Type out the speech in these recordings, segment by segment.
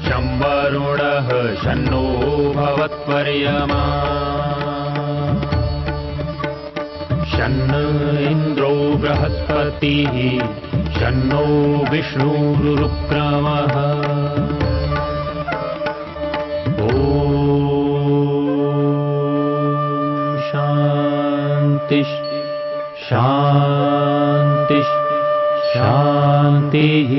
शं वरुणः शन्नो भवत्वर्यमा शन्न इन्द्रो बृहस्पतिः शन्नो विष्णुरुक्रमः ॐ शान्ति शान्ति शान्तिः।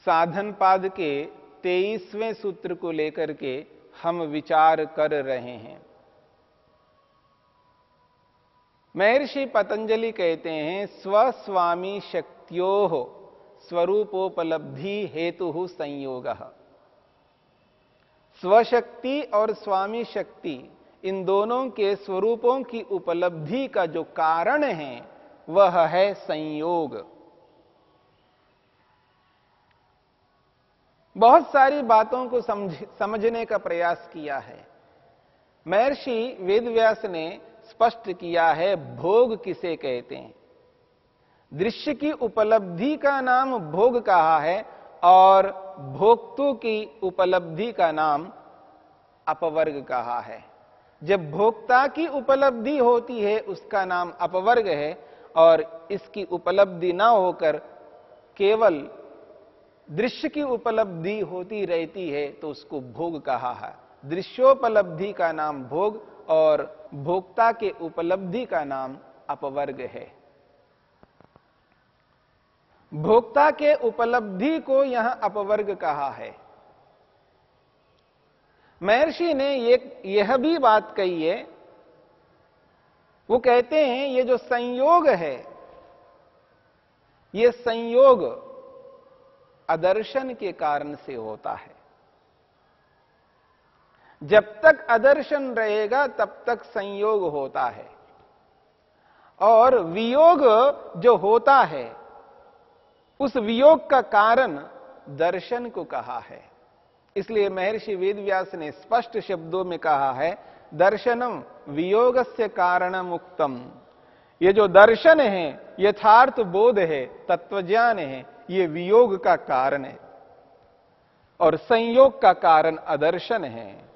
साधन पाद के 23वें सूत्र को लेकर के हम विचार कर रहे हैं। महर्षि पतंजलि कहते हैं स्वस्वामी शक्त्योः स्वरूपोपलब्धि हेतु संयोगः। स्वशक्ति और स्वामी शक्ति इन दोनों के स्वरूपों की उपलब्धि का जो कारण है वह है संयोग। बहुत सारी बातों को समझने का प्रयास किया है। महर्षि वेदव्यास ने स्पष्ट किया है भोग किसे कहते हैं। दृश्य की उपलब्धि का नाम भोग कहा है और भोक्तु की उपलब्धि का नाम अपवर्ग कहा है। जब भोक्ता की उपलब्धि होती है उसका नाम अपवर्ग है और इसकी उपलब्धि ना होकर केवल दृश्य की उपलब्धि होती रहती है तो उसको भोग कहा है। दृश्योपलब्धि का नाम भोग और भोक्ता के उपलब्धि का नाम अपवर्ग है। भोक्ता के उपलब्धि को यहां अपवर्ग कहा है। महर्षि ने यह भी बात कही है, वो कहते हैं ये जो संयोग है, ये संयोग अदर्शन के कारण से होता है। जब तक अदर्शन रहेगा तब तक संयोग होता है और वियोग जो होता है उस वियोग का कारण दर्शन को कहा है। इसलिए महर्षि वेदव्यास ने स्पष्ट शब्दों में कहा है दर्शनम वियोगस्य कारणम उक्तम। ये जो दर्शन है, यथार्थ बोध है, तत्वज्ञान है, ये वियोग का कारण है और संयोग का कारण अदर्शन है।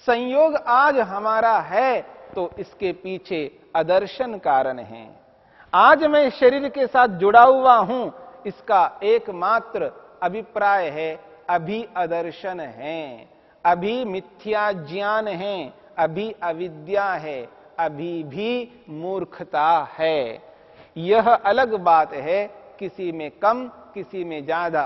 संयोग आज हमारा है तो इसके पीछे अदर्शन कारण है। आज मैं शरीर के साथ जुड़ा हुआ हूं, इसका एकमात्र अभिप्राय है अभी अदर्शन है, अभी मिथ्या ज्ञान है, अभी अविद्या है, अभी भी मूर्खता है। यह अलग बात है, किसी में कम किसी में ज्यादा।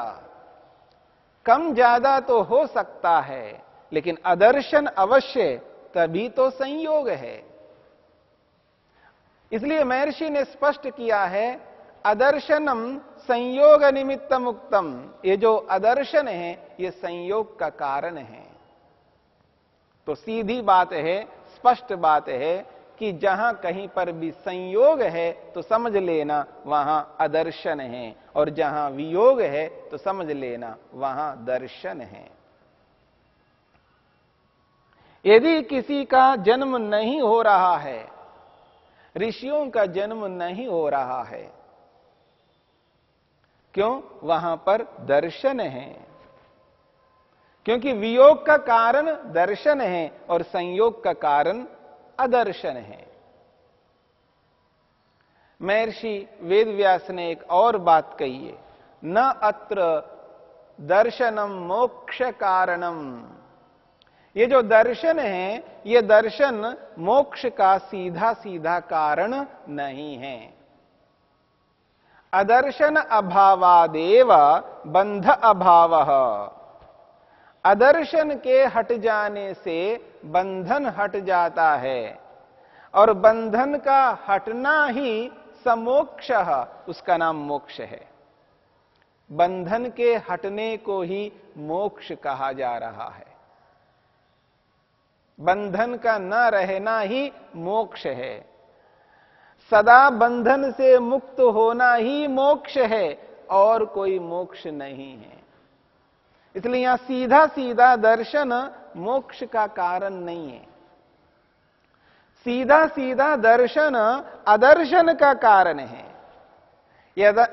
कम ज्यादा तो हो सकता है लेकिन अदर्शन अवश्य, तभी तो संयोग है। इसलिए महर्षि ने स्पष्ट किया है अदर्शनम संयोग निमित्त मुक्तम। ये जो अदर्शन है ये संयोग का कारण है। तो सीधी बात है, स्पष्ट बात है कि जहां कहीं पर भी संयोग है तो समझ लेना वहां अदर्शन है और जहां वियोग है तो समझ लेना वहां दर्शन है। यदि किसी का जन्म नहीं हो रहा है, ऋषियों का जन्म नहीं हो रहा है, क्यों? वहां पर दर्शन है। क्योंकि वियोग का कारण दर्शन है और संयोग का कारण अदर्शन है। महर्षि वेदव्यास ने एक और बात कही है, न अत्र दर्शनम मोक्ष कारणम। ये जो दर्शन है, ये दर्शन मोक्ष का सीधा सीधा कारण नहीं है। अदर्शन अभावादेव बंध अभावः। अदर्शन के हट जाने से बंधन हट जाता है और बंधन का हटना ही समोक्ष, उसका नाम मोक्ष है। बंधन के हटने को ही मोक्ष कहा जा रहा है। बंधन का न रहना ही मोक्ष है। सदा बंधन से मुक्त होना ही मोक्ष है और कोई मोक्ष नहीं है। इसलिए यहां सीधा सीधा दर्शन मोक्ष का कारण नहीं है। सीधा सीधा दर्शन अदर्शन का कारण है।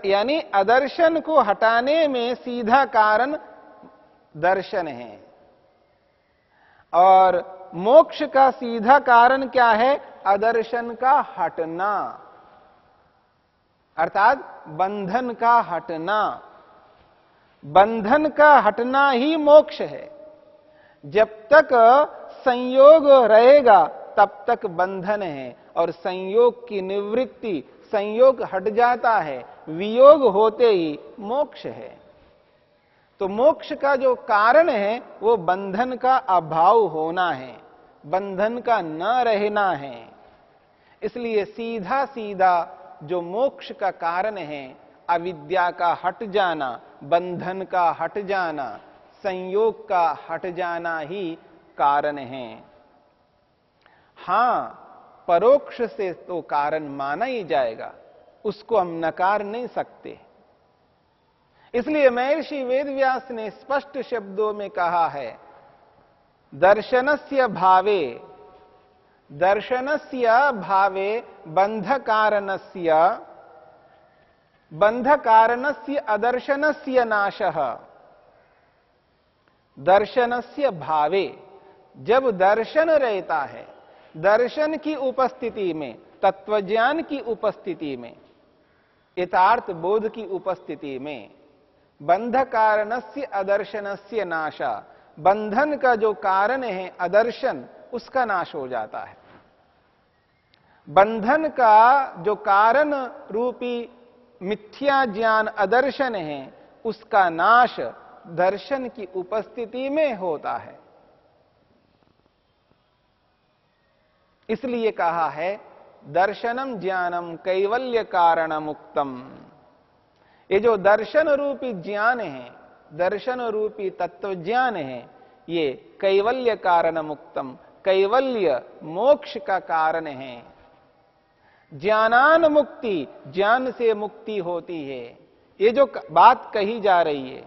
यानी अदर्शन को हटाने में सीधा कारण दर्शन है। और मोक्ष का सीधा कारण क्या है? अदर्शन का हटना, अर्थात बंधन का हटना। बंधन का हटना ही मोक्ष है। जब तक संयोग रहेगा तब तक बंधन है, और संयोग की निवृत्ति, संयोग हट जाता है, वियोग होते ही मोक्ष है। तो मोक्ष का जो कारण है वो बंधन का अभाव होना है, बंधन का न रहना है। इसलिए सीधा सीधा जो मोक्ष का कारण है, अविद्या का हट जाना, बंधन का हट जाना, संयोग का हट जाना ही कारण है। हां, परोक्ष से तो कारण माना ही जाएगा, उसको हम नकार नहीं सकते। इसलिए महर्षि वेदव्यास ने स्पष्ट शब्दों में कहा है, दर्शनस्य भावे, दर्शनस्य भावे बंध कारणस्य अदर्शनस्य नाशः। दर्शनस्य भावे, जब दर्शन रहता है, दर्शन की उपस्थिति में, तत्वज्ञान की उपस्थिति में, यथार्थ बोध की उपस्थिति में, बंध कारणस्य अदर्शनस्य नाशा, बंधन का जो कारण है अदर्शन, उसका नाश हो जाता है। बंधन का जो कारण रूपी मिथ्या ज्ञान अदर्शन है, उसका नाश दर्शन की उपस्थिति में होता है। इसलिए कहा है, दर्शनम ज्ञानम कैवल्य कारणम उक्तम। ये जो दर्शन रूपी ज्ञान है, दर्शन रूपी तत्व ज्ञान है, ये कैवल्य कारणम उक्तम, कैवल्य मोक्ष का कारण है। ज्ञानान मुक्ति, ज्ञान से मुक्ति होती है। ये जो बात कही जा रही है,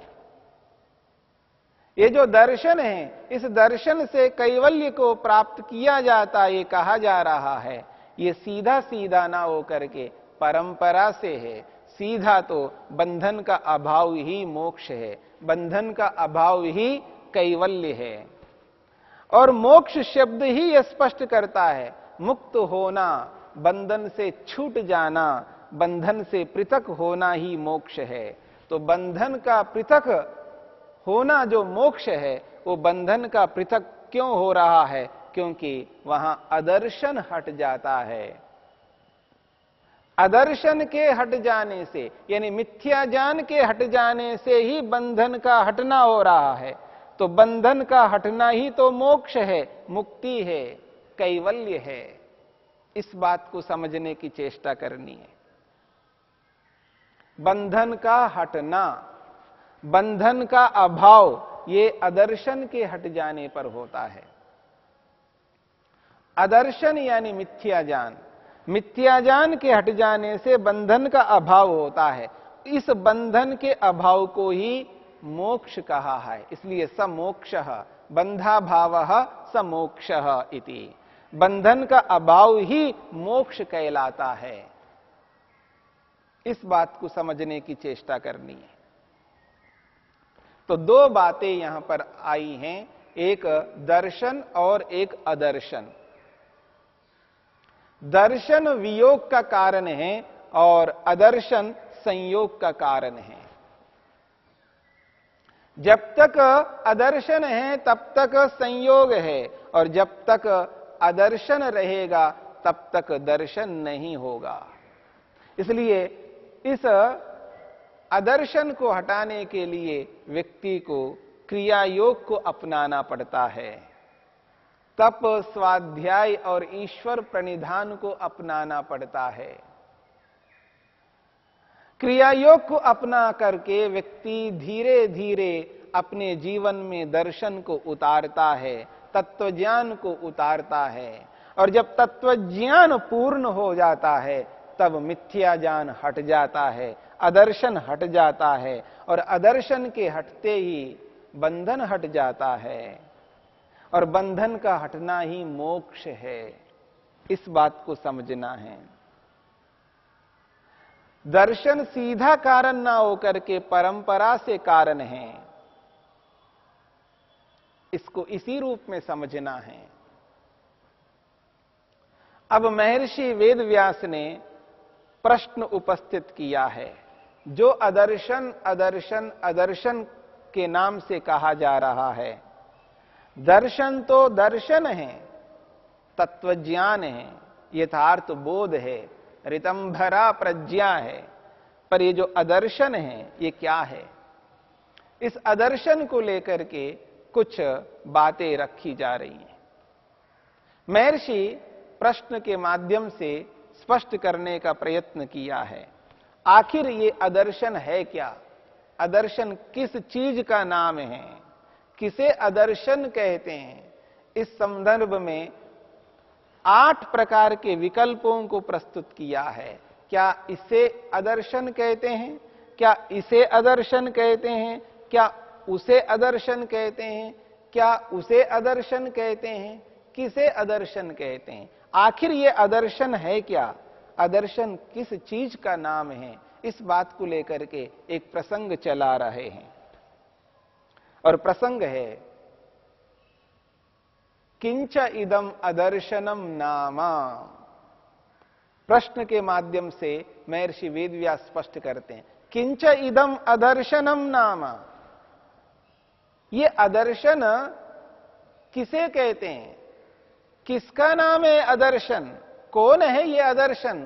ये जो दर्शन है, इस दर्शन से कैवल्य को प्राप्त किया जाता, ये कहा जा रहा है। ये सीधा सीधा ना होकर के परंपरा से है। सीधा तो बंधन का अभाव ही मोक्ष है, बंधन का अभाव ही कैवल्य है। और मोक्ष शब्द ही यह स्पष्ट करता है, मुक्त होना, बंधन से छूट जाना, बंधन से पृथक होना ही मोक्ष है। तो बंधन का पृथक होना जो मोक्ष है, वो बंधन का पृथक क्यों हो रहा है? क्योंकि वहां अदर्शन हट जाता है। अदर्शन के हट जाने से, यानी मिथ्या ज्ञान के हट जाने से ही बंधन का हटना हो रहा है। तो बंधन का हटना ही तो मोक्ष है, मुक्ति है, कैवल्य है। इस बात को समझने की चेष्टा करनी है। बंधन का हटना, बंधन का अभाव, ये अदर्शन के हट जाने पर होता है। अदर्शन यानी मिथ्या ज्ञान, मिथ्या ज्ञान के हट जाने से बंधन का अभाव होता है। इस बंधन के अभाव को ही मोक्ष कहा है। इसलिए समोक्षः, बंधाभावः समोक्षः इति। बंधन का अभाव ही मोक्ष कहलाता है। इस बात को समझने की चेष्टा करनी है। तो दो बातें यहां पर आई हैं, एक दर्शन और एक अदर्शन। दर्शन वियोग का कारण है और अदर्शन संयोग का कारण है। जब तक अदर्शन है तब तक संयोग है, और जब तक अदर्शन रहेगा तब तक दर्शन नहीं होगा। इसलिए इस अदर्शन को हटाने के लिए व्यक्ति को क्रिया योग को अपनाना पड़ता है। तप, स्वाध्याय और ईश्वर प्रणिधान को अपनाना पड़ता है। क्रिया योग को अपना करके व्यक्ति धीरे धीरे अपने जीवन में दर्शन को उतारता है, तत्वज्ञान को उतारता है। और जब तत्वज्ञान पूर्ण हो जाता है तब मिथ्या ज्ञान हट जाता है, अदर्शन हट जाता है, और अदर्शन के हटते ही बंधन हट जाता है, और बंधन का हटना ही मोक्ष है। इस बात को समझना है। दर्शन सीधा कारण ना होकर के परंपरा से कारण है, इसको इसी रूप में समझना है। अब महर्षि वेदव्यास ने प्रश्न उपस्थित किया है। जो अदर्शन अदर्शन अदर्शन के नाम से कहा जा रहा है, दर्शन तो दर्शन है, तत्वज्ञान है, यथार्थ बोध है, ऋतंभरा प्रज्ञा है, पर ये जो अदर्शन है ये क्या है? इस अदर्शन को लेकर के कुछ बातें रखी जा रही हैं। महर्षि प्रश्न के माध्यम से स्पष्ट करने का प्रयत्न किया है। आखिर ये अदर्शन है क्या? अदर्शन किस चीज का नाम है? किसे अदर्शन कहते हैं? इस संदर्भ में 8 प्रकार के विकल्पों को प्रस्तुत किया है। क्या इसे अदर्शन कहते हैं? क्या इसे अदर्शन कहते हैं? क्या उसे अदर्शन कहते हैं? क्या उसे अदर्शन कहते हैं? किसे अदर्शन कहते हैं? आखिर ये अदर्शन है क्या? अदर्शन किस चीज का नाम है? इस बात को लेकर के एक प्रसंग चला रहे हैं, और प्रसंग है किंच इदम अदर्शनम नामा। प्रश्न के माध्यम से महर्षि वेदव्यास स्पष्ट करते हैं, किंच इदम अदर्शनम नामा। ये अदर्शन किसे कहते हैं? किसका नाम है अदर्शन? कौन है ये अदर्शन?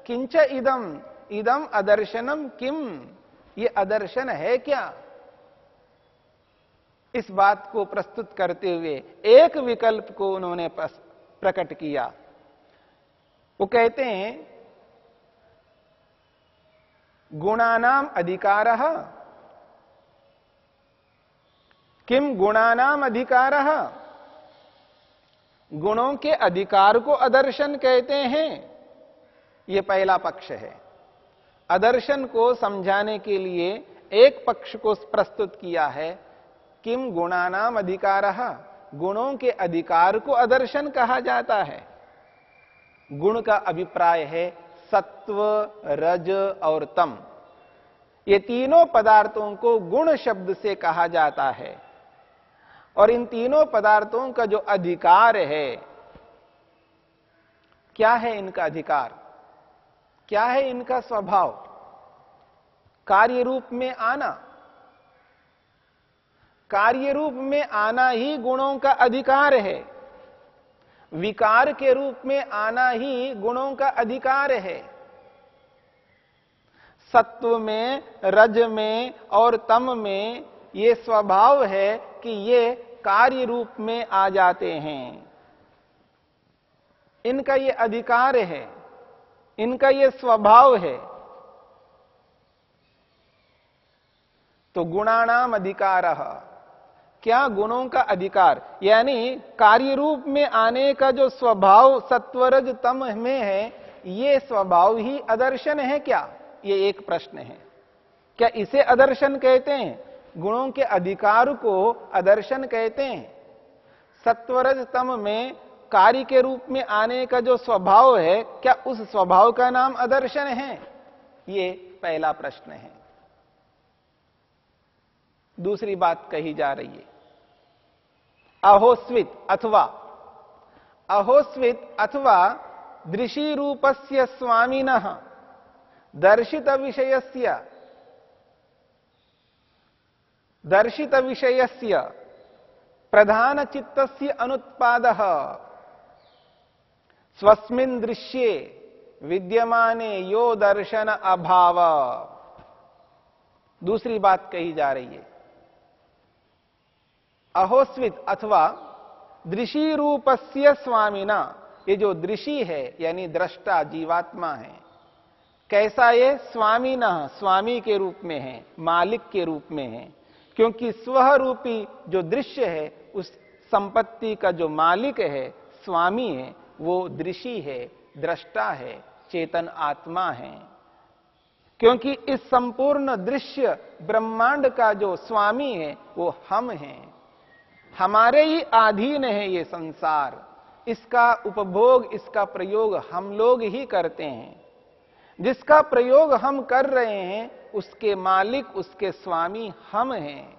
किंच इदम, इदम अदर्शनम किम। ये अदर्शन है क्या? इस बात को प्रस्तुत करते हुए एक विकल्प को उन्होंने प्रकट किया। वो कहते हैं गुणानाम अधिकारः। किम गुणानाम अधिकारः? गुणों के अधिकार को अदर्शन कहते हैं। यह पहला पक्ष है। अदर्शन को समझाने के लिए एक पक्ष को प्रस्तुत किया है, किम गुणानाम अधिकारः। गुणों के अधिकार को अदर्शन कहा जाता है। गुण का अभिप्राय है सत्व, रज और तम। ये तीनों पदार्थों को गुण शब्द से कहा जाता है, और इन तीनों पदार्थों का जो अधिकार है, क्या है इनका अधिकार? क्या है इनका स्वभाव? कार्य रूप में आना। कार्य रूप में आना ही गुणों का अधिकार है। विकार के रूप में आना ही गुणों का अधिकार है। सत्व में, रज में और तम में ये स्वभाव है कि ये कार्य रूप में आ जाते हैं। इनका ये अधिकार है, इनका ये स्वभाव है। तो गुणानाम अधिकारः, क्या गुणों का अधिकार, यानी कार्य रूप में आने का जो स्वभाव सत्वरज तम में है, ये स्वभाव ही अदर्शन है क्या? ये एक प्रश्न है। क्या इसे अदर्शन कहते हैं? गुणों के अधिकार को अदर्शन कहते हैं। सत्वरज तम में कार्य के रूप में आने का जो स्वभाव है, क्या उस स्वभाव का नाम अदर्शन है? ये पहला प्रश्न है। दूसरी बात कही जा रही है, अहोस्वित अथवा, अहोस्वित अथवा दृशी रूपस्य स्वामिनः दर्शित विषयस्य, दर्शित विषयस्य प्रधान चित्तस्य अनुत्पादः स्वस्मिन् दृश्ये विद्यमाने यो दर्शन अभाव। दूसरी बात कही जा रही है, अहोस्वित अथवा दृशी रूपस्य स्वामिना। ये जो दृशी है यानी दृष्टा जीवात्मा है, कैसा ये? स्वामिना, स्वामी के रूप में है, मालिक के रूप में है। क्योंकि स्वरूपी जो दृश्य है, उस संपत्ति का जो मालिक है, स्वामी है, वो दृशी है, दृष्टा है, चेतन आत्मा हैं, क्योंकि इस संपूर्ण दृश्य ब्रह्मांड का जो स्वामी है वो हम हैं। हमारे ही अधीन है ये संसार, इसका उपभोग, इसका प्रयोग हम लोग ही करते हैं। जिसका प्रयोग हम कर रहे हैं उसके मालिक, उसके स्वामी हम हैं।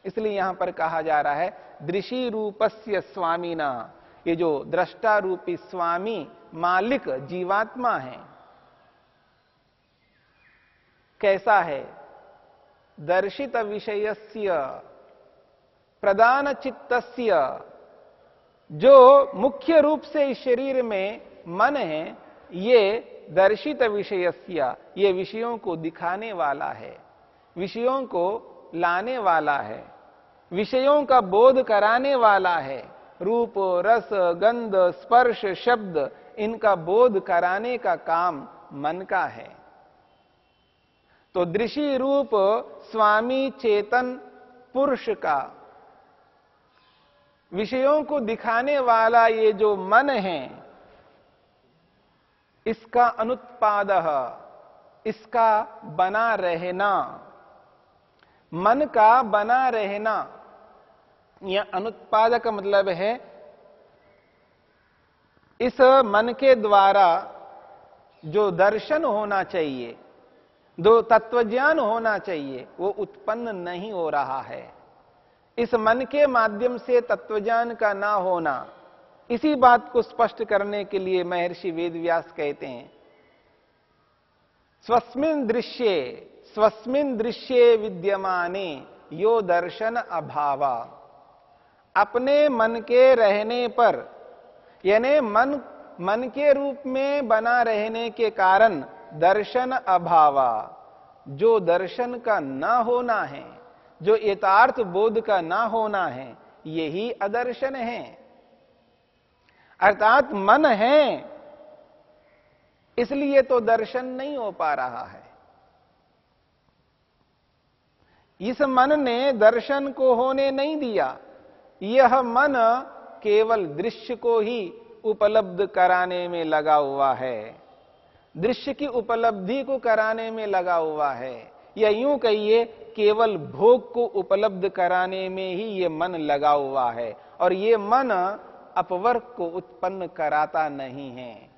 इसलिए यहां पर कहा जा रहा है दृषि रूपस्य स्वामिना, ये जो दृष्टा रूपी स्वामी मालिक जीवात्मा है। कैसा है? दर्शित विषयस्य प्रदान चित्तस्य, जो मुख्य रूप से इस शरीर में मन है, ये दर्शित विषयस्य, ये विषयों को दिखाने वाला है, विषयों को लाने वाला है, विषयों का बोध कराने वाला है। रूप, रस, गंध, स्पर्श, शब्द, इनका बोध कराने का काम मन का है। तो दृषि रूप स्वामी चेतन पुरुष का विषयों को दिखाने वाला ये जो मन है, इसका अनुत्पादः, इसका बना रहना, मन का बना रहना, यह अनुत्पादक मतलब है इस मन के द्वारा जो दर्शन होना चाहिए, जो तत्वज्ञान होना चाहिए, वो उत्पन्न नहीं हो रहा है। इस मन के माध्यम से तत्वज्ञान का ना होना, इसी बात को स्पष्ट करने के लिए महर्षि वेदव्यास कहते हैं स्वस्मिन् दृश्ये विद्यमाने यो दर्शन अभावा। अपने मन के रहने पर, यानी मन के रूप में बना रहने के कारण दर्शन अभावा, जो दर्शन का ना होना है, जो यथार्थ बोध का ना होना है, यही अदर्शन है। अर्थात मन है, इसलिए तो दर्शन नहीं हो पा रहा है। इस मन ने दर्शन को होने नहीं दिया। यह मन केवल दृश्य को ही उपलब्ध कराने में लगा हुआ है, दृश्य की उपलब्धि को कराने में लगा हुआ है, या यूं कहिए केवल भोग को उपलब्ध कराने में ही ये मन लगा हुआ है। और ये मन अपवर्ग को उत्पन्न कराता नहीं है।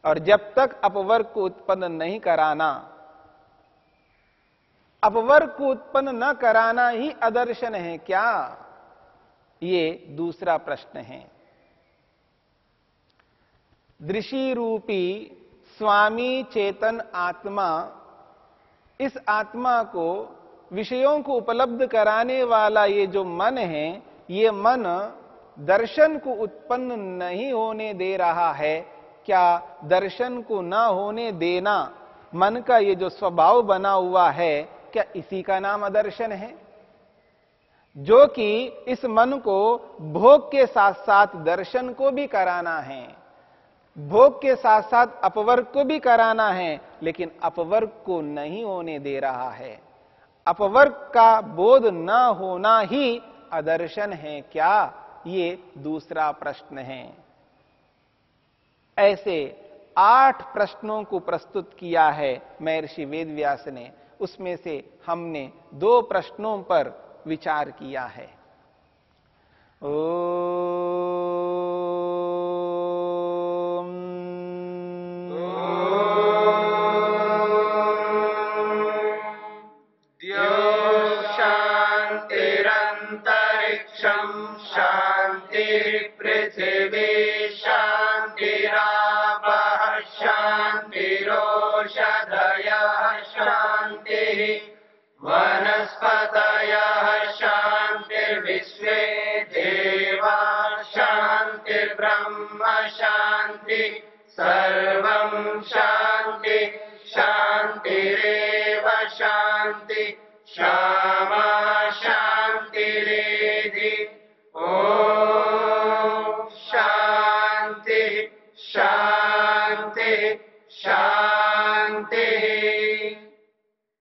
और जब तक अपवर्ग को उत्पन्न नहीं कराना, अपवर्ग को उत्पन्न न कराना ही अदर्शन है क्या? ये दूसरा प्रश्न है। दृषि रूपी स्वामी चेतन आत्मा, इस आत्मा को, विषयों को उपलब्ध कराने वाला ये जो मन है, ये मन दर्शन को उत्पन्न नहीं होने दे रहा है। क्या दर्शन को ना होने देना मन का ये जो स्वभाव बना हुआ है, क्या इसी का नाम अदर्शन है? जो कि इस मन को भोग के साथ साथ दर्शन को भी कराना है, भोग के साथ साथ अपवर्ग को भी कराना है, लेकिन अपवर्ग को नहीं होने दे रहा है। अपवर्ग का बोध न होना ही अदर्शन है क्या? ये दूसरा प्रश्न है। ऐसे 8 प्रश्नों को प्रस्तुत किया है महर्षि वेदव्यास ने। उसमें से हमने 2 प्रश्नों पर विचार किया है। शांतिरंतरिक्षं शांतिर्पृथिवी शांतिरापः शांतिरोषधयः शांतिः वनस्पतयः शांतिर्विश्वे देवा शांतिर्ब्रह्म शांति सर्वं शांति शांतिरेव शांति क्षमा